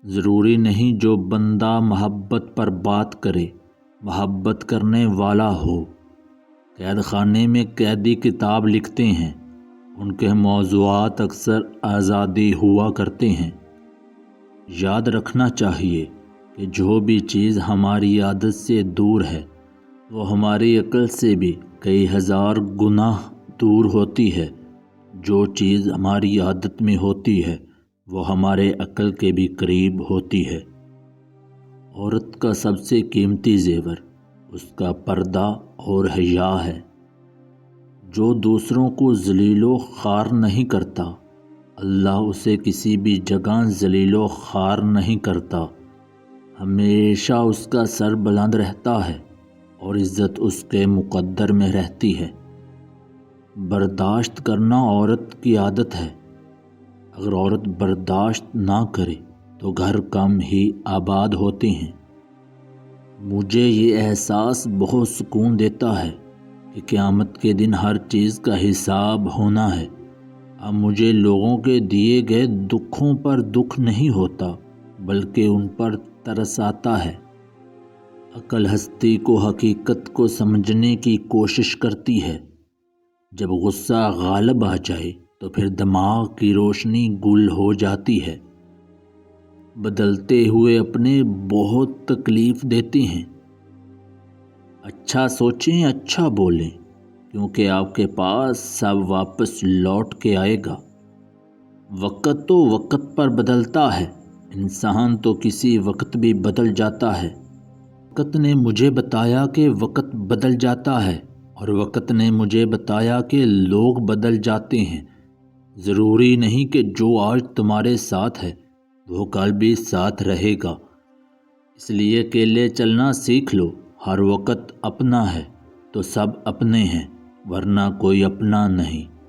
ضروری نہیں جو بندہ محبت پر بات کرے محبت کرنے والا ہو۔ قید خانے میں قیدی کتاب لکھتے ہیں، ان کے موضوعات اکثر آزادی ہوا کرتے ہیں۔ یاد رکھنا چاہیے کہ جو بھی چیز ہماری عادت سے دور ہے وہ ہماری عقل سے بھی کئی ہزار گنا دور ہوتی ہے۔ جو چیز ہماری عادت میں ہوتی ہے وہ ہمارے عقل کے بھی قریب ہوتی ہے۔ عورت کا سب سے قیمتی زیور اس کا پردہ اور حیا ہے۔ جو دوسروں کو ذلیل و خوار نہیں کرتا، اللہ اسے کسی بھی جگہ ذلیل و خوار نہیں کرتا۔ ہمیشہ اس کا سر بلند رہتا ہے اور عزت اس کے مقدر میں رہتی ہے۔ برداشت کرنا عورت کی عادت ہے۔ اگر عورت برداشت نہ کرے تو گھر کم ہی آباد ہوتے ہیں۔ مجھے یہ احساس بہت سکون دیتا ہے کہ قیامت کے دن ہر چیز کا حساب ہونا ہے۔ اب مجھے لوگوں کے دیے گئے دکھوں پر دکھ نہیں ہوتا بلکہ ان پر ترس آتا ہے۔ عقل ہستی کو حقیقت کو سمجھنے کی کوشش کرتی ہے۔ جب غصہ غالب آ جائے تو پھر دماغ کی روشنی گل ہو جاتی ہے۔ بدلتے ہوئے اپنے بہت تکلیف دیتے ہیں۔ اچھا سوچیں، اچھا بولیں، کیونکہ آپ کے پاس سب واپس لوٹ کے آئے گا۔ وقت تو وقت پر بدلتا ہے، انسان تو کسی وقت بھی بدل جاتا ہے۔ وقت نے مجھے بتایا کہ وقت بدل جاتا ہے اور وقت نے مجھے بتایا کہ لوگ بدل جاتے ہیں۔ ضروری نہیں کہ جو آج تمہارے ساتھ ہے وہ کل بھی ساتھ رہے گا۔ اس لیے اکیلے چلنا سیکھ لو۔ ہر وقت اپنا ہے تو سب اپنے ہیں، ورنہ کوئی اپنا نہیں۔